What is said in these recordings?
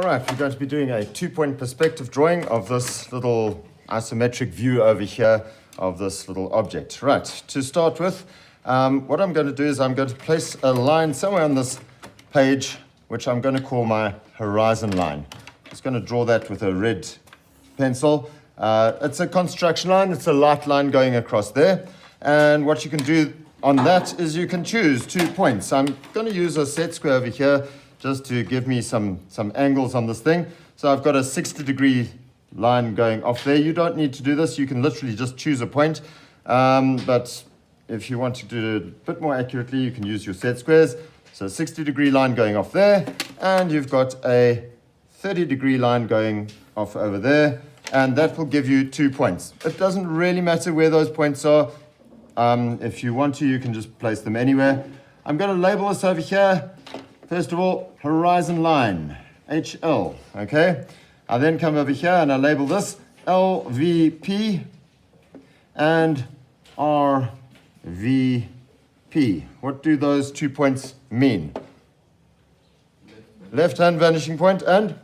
All right, we're going to be doing a 2-point perspective drawing of this little isometric view over here of this little object. Right, to start with, what I'm going to do is I'm going to place a line somewhere on this page, which I'm going to call my horizon line. I'm just going to draw that with a red pencil. It's a construction line, it's a light line going across there. And what you can do on that is you can choose 2 points. I'm going to use a set square over here just to give me some angles on this thing. So I've got a 60-degree line going off there. You don't need to do this. You can literally just choose a point. But if you want to do it a bit more accurately, you can use your set squares. So a 60-degree line going off there, and you've got a 30-degree line going off over there, and that will give you 2 points. It doesn't really matter where those points are. If you want to, you can just place them anywhere. I'm going to label this over here. First of all, horizon line, HL, okay? I then come over here and I label this LVP and RVP. What do those 2 points mean? Left-hand vanishing point and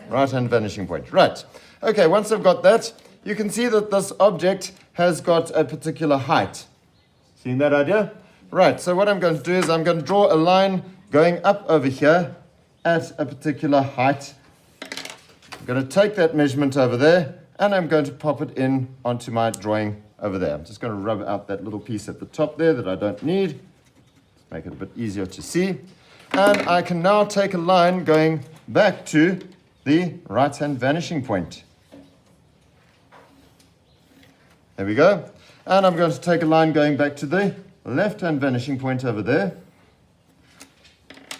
right-hand vanishing point. Right. Okay, once I've got that, you can see that this object has got a particular height. Seeing that idea? Right, so what I'm going to do is I'm going to draw a line going up over here at a particular height. I'm going to take that measurement over there and I'm going to pop it in onto my drawing over there. I'm just going to rub out that little piece at the top there that I don't need. Let's make it a bit easier to see. And I can now take a line going back to the right-hand vanishing point. There we go. And I'm going to take a line going back to the left-hand vanishing point over there.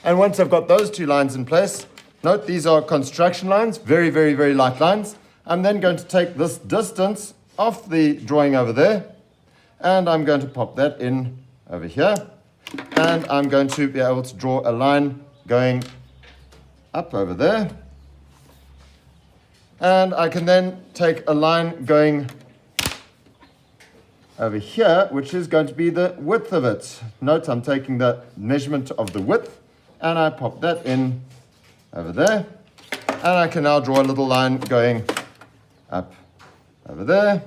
And once I've got those 2 lines in place, note these are construction lines, very, very, very light lines. I'm then going to take this distance off the drawing over there, and I'm going to pop that in over here. And I'm going to be able to draw a line going up over there. And I can then take a line going over here, which is going to be the width of it. Note I'm taking the measurement of the width, and I pop that in over there. And I can now draw a little line going up over there.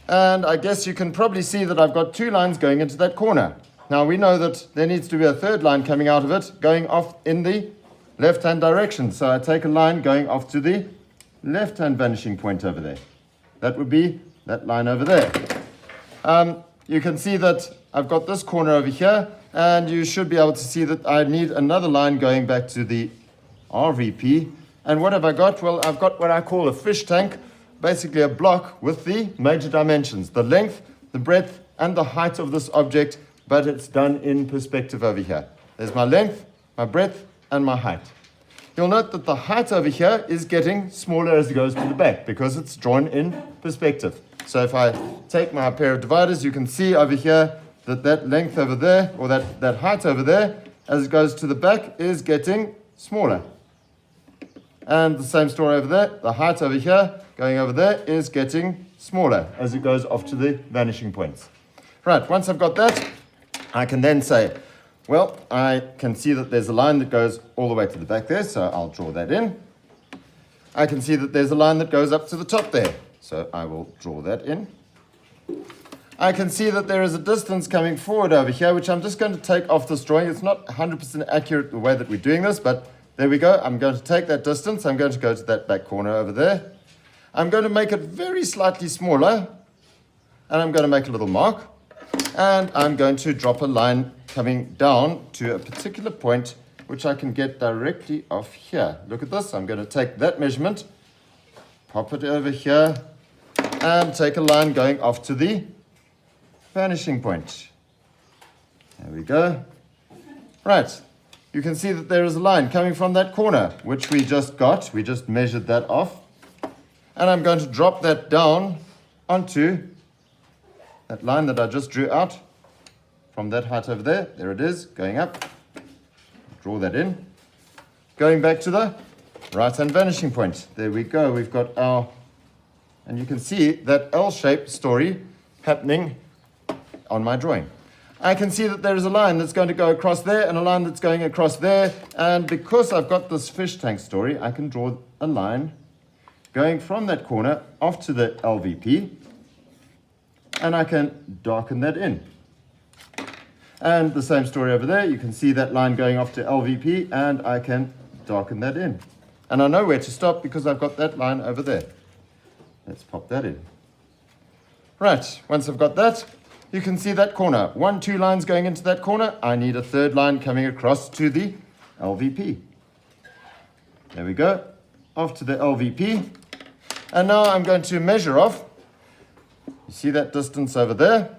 And I guess you can probably see that I've got 2 lines going into that corner. Now we know that there needs to be a 3rd line coming out of it, going off in the left-hand direction. So I take a line going off to the left-hand vanishing point over there. That would be that line over there. You can see that I've got this corner over here, and you should be able to see that I need another line going back to the RVP. And what have I got? Well, I've got what I call a fish tank, basically a block with the major dimensions, the length, the breadth, and the height of this object, but it's done in perspective over here. There's my length, my breadth, and my height. You'll note that the height over here is getting smaller as it goes to the back because it's drawn in perspective. So if I take my pair of dividers, you can see over here that that length over there, or that height over there, as it goes to the back, is getting smaller. And the same story over there, the height over here, going over there, is getting smaller as it goes off to the vanishing points. Right, once I've got that, I can then say, well, I can see that there's a line that goes all the way to the back there, so I'll draw that in. I can see that there's a line that goes up to the top there, so I will draw that in. I can see that there is a distance coming forward over here, which I'm just going to take off this drawing. It's not 100% accurate the way that we're doing this, but there we go. I'm going to take that distance. I'm going to go to that back corner over there. I'm going to make it very slightly smaller, and I'm going to make a little mark. And I'm going to drop a line coming down to a particular point, which I can get directly off here. Look at this. I'm going to take that measurement, pop it over here, and take a line going off to the vanishing point. There we go. Right. You can see that there is a line coming from that corner, which we just got. We just measured that off. And I'm going to drop that down onto that line that I just drew out from that height over there. There it is, going up. Draw that in. Going back to the right-hand vanishing point. There we go. We've got our, and you can see that L-shaped story happening on my drawing. I can see that there is a line that's going to go across there and a line that's going across there. And because I've got this fish tank story, I can draw a line going from that corner off to the LVP. And I can darken that in. And the same story over there. You can see that line going off to LVP and I can darken that in. And I know where to stop because I've got that line over there. Let's pop that in. Right, once I've got that, you can see that corner. 1, 2 lines going into that corner. I need a third line coming across to the LVP. There we go, off to the LVP. And now I'm going to measure off. You see that distance over there?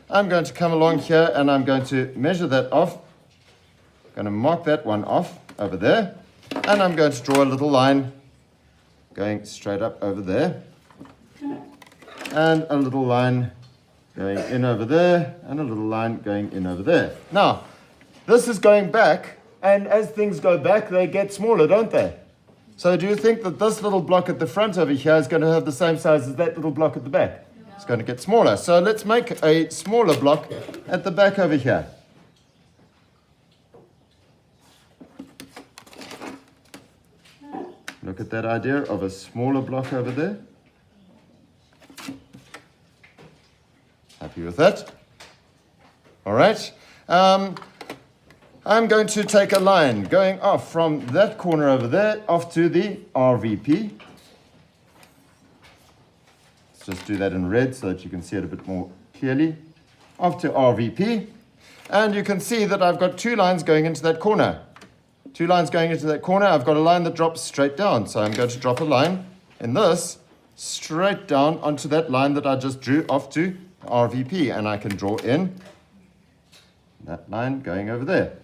I'm going to come along here and I'm going to measure that off. I'm going to mark that one off over there. And I'm going to draw a little line going straight up over there. And a little line going in over there. And a little line going in over there. Now, this is going back. And as things go back, they get smaller, don't they? So do you think that this little block at the front over here is going to have the same size as that little block at the back? It's going to get smaller. So let's make a smaller block at the back over here. Look at that idea of a smaller block over there. Happy with that? All right. I'm going to take a line going off from that corner over there off to the RVP. Just do that in red so that you can see it a bit more clearly. Off to RVP. And you can see that I've got 2 lines going into that corner. 2 lines going into that corner. I've got a line that drops straight down. So I'm going to drop a line in this straight down onto that line that I just drew off to RVP. And I can draw in that line going over there.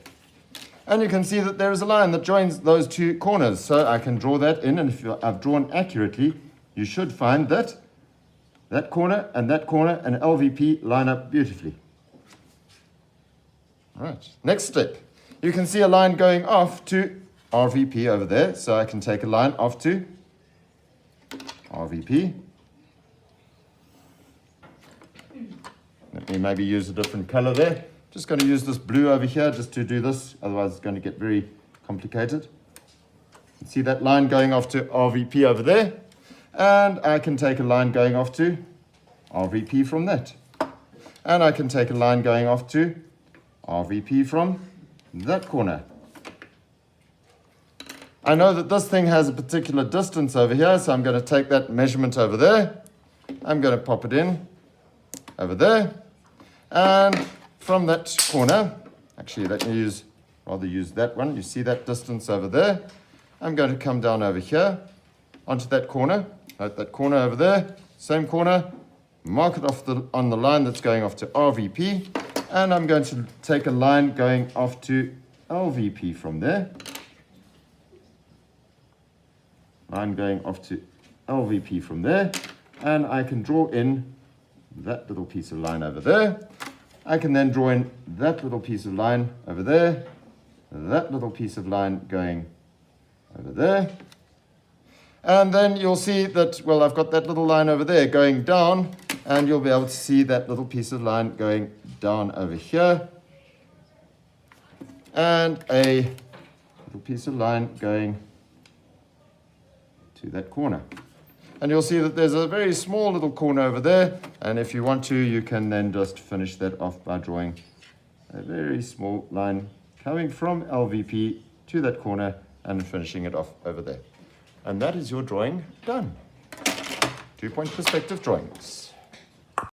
And you can see that there is a line that joins those 2 corners. So I can draw that in. And if I've drawn accurately, you should find that that corner and LVP line up beautifully. All right, next step. You can see a line going off to RVP over there. So I can take a line off to RVP. Let me maybe use a different color there. Just going to use this blue over here just to do this. Otherwise it's going to get very complicated. You see that line going off to RVP over there. And I can take a line going off to RVP from that. And I can take a line going off to RVP from that corner. I know that this thing has a particular distance over here, so I'm going to take that measurement over there. I'm going to pop it in over there. And from that corner, actually let me rather use that one. You see that distance over there? I'm going to come down over here onto that corner. Note that corner over there, same corner, mark it off on the line that's going off to RVP, and I'm going to take a line going off to LVP from there. Line going off to LVP from there, and I can draw in that little piece of line over there. I can then draw in that little piece of line over there, that little piece of line going over there. And then you'll see that, well, I've got that little line over there going down, and you'll be able to see that little piece of line going down over here. And a little piece of line going to that corner. And you'll see that there's a very small little corner over there. And if you want to, you can then just finish that off by drawing a very small line coming from LVP to that corner and finishing it off over there. And that is your drawing done. 2-point perspective drawings.